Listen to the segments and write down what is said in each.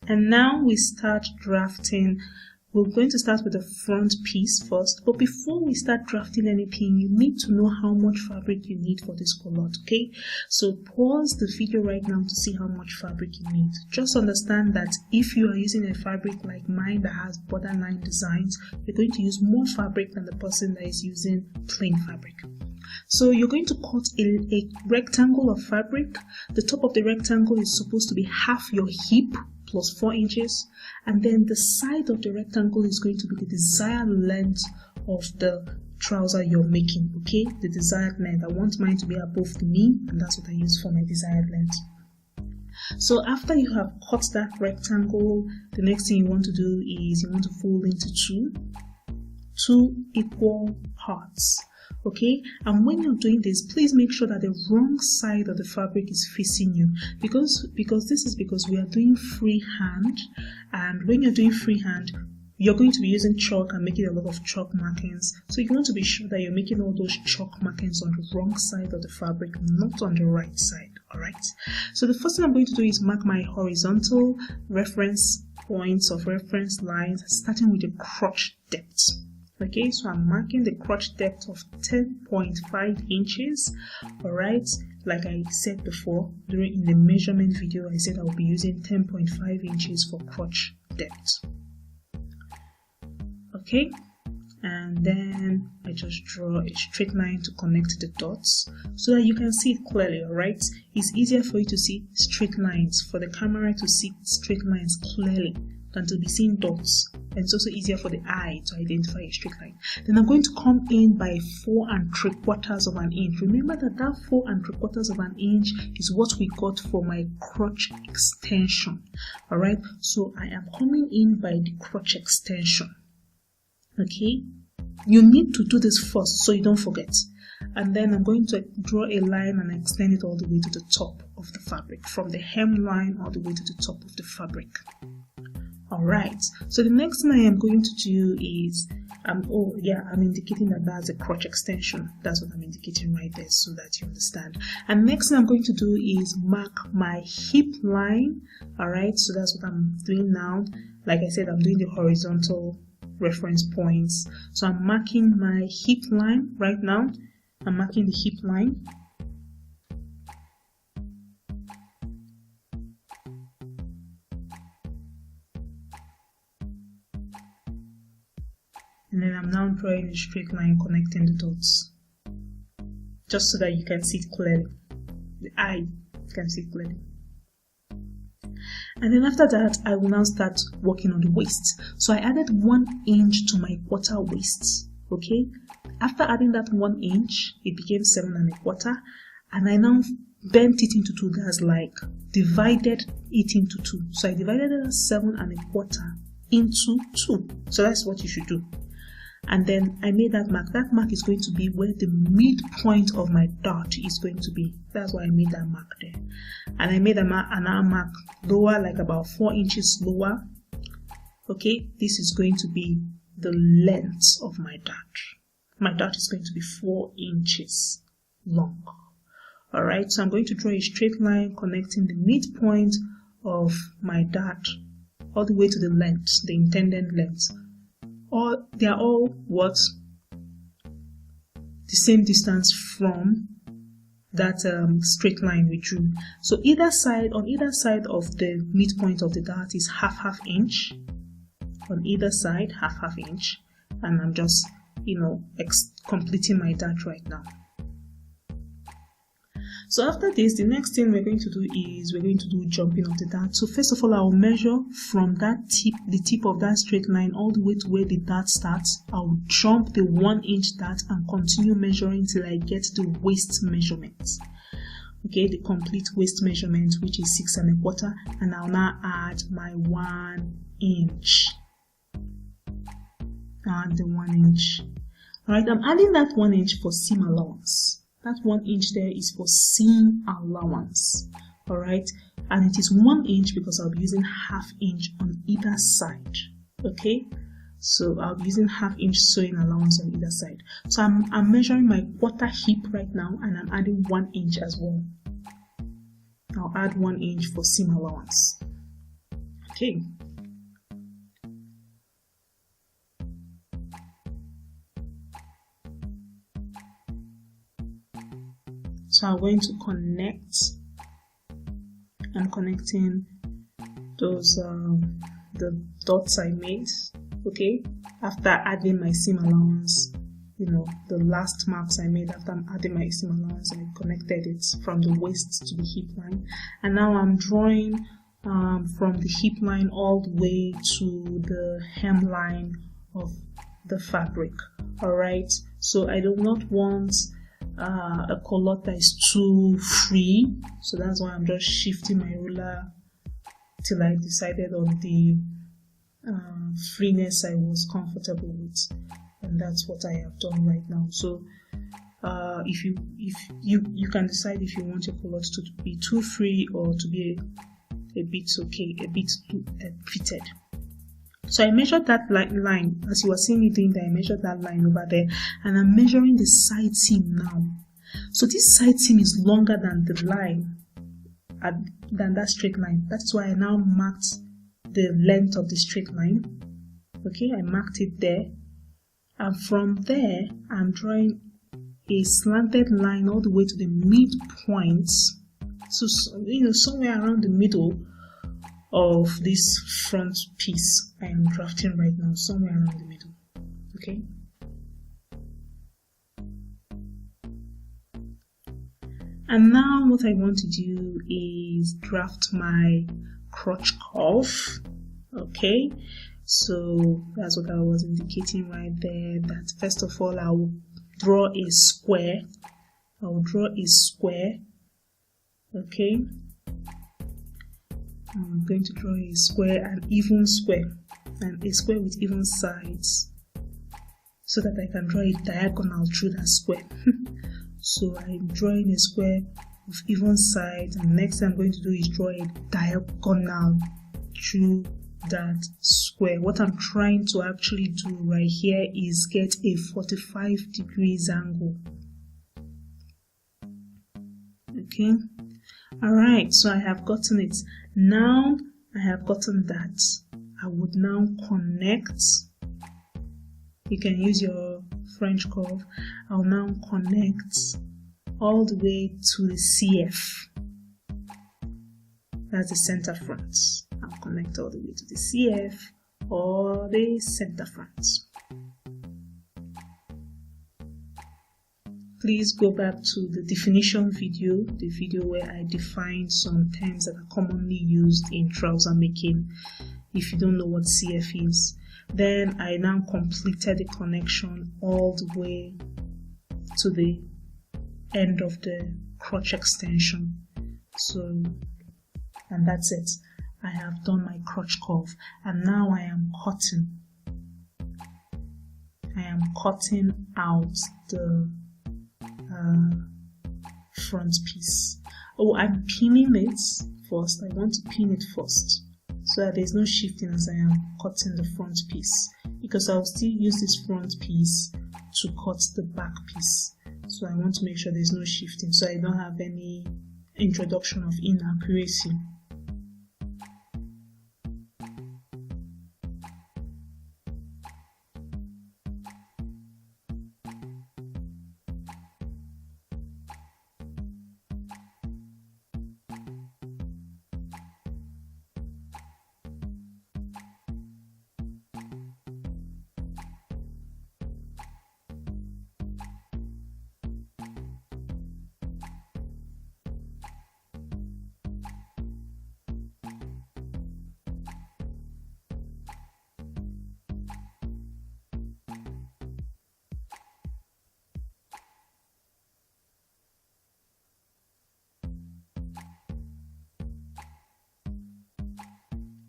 And now we start drafting. We're going to start with the front piece first, but before we start drafting anything, you need to know how much fabric you need for this culotte, okay? So pause the video right now to see how much fabric you need. Just understand that if you are using a fabric like mine that has borderline designs, you're going to use more fabric than the person that is using plain fabric. So you're going to cut a rectangle of fabric. The top of the rectangle is supposed to be half your hip plus 4 inches, and then the side of the rectangle is going to be the desired length of the trouser you're making, okay? The desired length. I want mine to be above the knee, and that's what I use for my desired length. So after you have cut that rectangle, the next thing you want to do is you want to fold into two equal parts. Okay, and when you're doing this, please make sure that the wrong side of the fabric is facing you, because we are doing freehand, and when you're doing freehand, you're going to be using chalk and making a lot of chalk markings. So you want to be sure that you're making all those chalk markings on the wrong side of the fabric, not on the right side. All right. So the first thing I'm going to do is mark my horizontal reference points of reference lines, starting with the crotch depth. Okay, so I'm marking the crotch depth of 10.5 inches. All right, like I said before, in the measurement video, I said I'll be using 10.5 inches for crotch depth. Okay, and then I just draw a straight line to connect the dots so that you can see it clearly. All right, it's easier for you to see straight lines, for the camera to see straight lines clearly than to be seeing dots, and it's also easier for the eye to identify a straight line. Then I'm going to come in by 4 3/4 of an inch. Remember that 4 3/4 of an inch is what we got for my crotch extension. All right, so I am coming in by the crotch extension. Okay, you need to do this first so you don't forget. And then I'm going to draw a line and extend it all the way to the top of the fabric, from the hemline all the way to the top of the fabric. Alright, so the next thing I am going to do is, I'm indicating that that's a crotch extension. That's what I'm indicating right there so that you understand. And next thing I'm going to do is mark my hip line. Alright, so that's what I'm doing now. Like I said, I'm doing the horizontal reference points. So I'm marking my hip line right now. I'm marking the hip line. And then I'm now drawing a straight line connecting the dots, just so that you can see it clearly. The eye can see it clearly. And then after that, I will now start working on the waist. So I added 1 inch to my quarter waist. Okay. After adding that 1 inch, it became 7 1/4, and I now bent it into 2. That's like divided it into 2. So I divided it as 7 1/4 into 2. So that's what you should do. And then I made that mark. That mark is going to be where the midpoint of my dart is going to be. That's why I made that mark there. And I made another mark lower, like about 4 inches lower. Okay, this is going to be the length of my dart. My dart is going to be 4 inches long. Alright, so I'm going to draw a straight line connecting the midpoint of my dart all the way to the length, the intended length. They are all what? The same distance from that straight line we drew. So on either side of the midpoint of the dart is half inch. On either side, half inch. And I'm just, completing my dart right now. So after this, the next thing we're going to do is we're going to do jumping of the dart. So first of all, I'll measure from that tip, the tip of that straight line all the way to where the dart starts. I'll jump the 1 inch dart and continue measuring till I get the waist measurement. Okay, the complete waist measurement, which is 6 1/4, and I'll now add my 1 inch. Add the 1 inch. Alright, I'm adding that 1 inch for seam allowance. That 1 inch there is for seam allowance. Alright, and it is 1 inch because I'll be using ½ inch on either side. Okay, so I'll be using ½ inch sewing allowance on either side. So I'm measuring my quarter hip right now, and I'm adding 1 inch as well. I'll add 1 inch for seam allowance. Okay. So I'm going to connect. I'm connecting those the dots I made, okay, after adding my seam allowance. You know, the last marks I made after adding my seam allowance, I connected it from the waist to the hip line, and now I'm drawing from the hip line all the way to the hemline of the fabric. All right, so I do not want a culotte that is too free, so that's why I'm just shifting my ruler till I decided on the freeness I was comfortable with, and that's what I have done right now. So if you can decide if you want your culotte to be too free or to be a bit okay, a bit too fitted. So I measured that line, as you were seeing me doing that. I measured that line over there, and I'm measuring the side seam now. So this side seam is longer than the line, than that straight line. That's why I now marked the length of the straight line. Okay, I marked it there, and from there I'm drawing a slanted line all the way to the midpoint. So somewhere around the middle of this front piece I am drafting right now, somewhere around the middle. Okay. And now what I want to do is draft my crotch curve. Okay, so that's what I was indicating right there, that first of all I will draw a square. I will draw a square. Okay, I'm going to draw a square, an even square, and a square with even sides, so that I can draw a diagonal through that square. So I'm drawing a square with even sides, and the next thing I'm going to do is draw a diagonal through that square. What I'm trying to actually do right here is get a 45 degrees angle. Okay, all right, so I have gotten it. Now I have gotten that, I would now connect. You can use your French curve. I'll now connect all the way to the CF. That's the center front. I'll connect all the way to the CF or the center front. Please go back to the definition video, the video where I defined some terms that are commonly used in trouser making, if you don't know what CF is. Then I now completed the connection all the way to the end of the crotch extension. So, and that's it. I have done my crotch curve, and now I am cutting. I am cutting out the front piece. Oh, I'm pinning it first. I want to pin it first, so that there's no shifting as I am cutting the front piece, because I'll still use this front piece to cut the back piece. So I want to make sure there's no shifting, so I don't have any introduction of inaccuracy.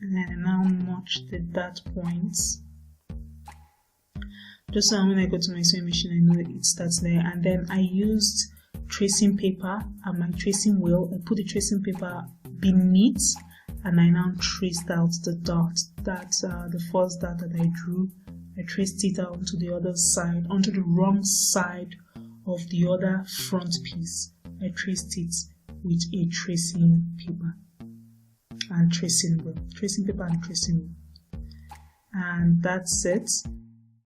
And then I now notch the dart points, just so when I go to my sewing machine I know it starts there. And then I used tracing paper and my tracing wheel. I put the tracing paper beneath, and I now traced out the dart. That's the first dart that I drew. I traced it out onto the other side, onto the wrong side of the other front piece. I traced it with a tracing paper. and tracing paper and tracing wheel. And that's it.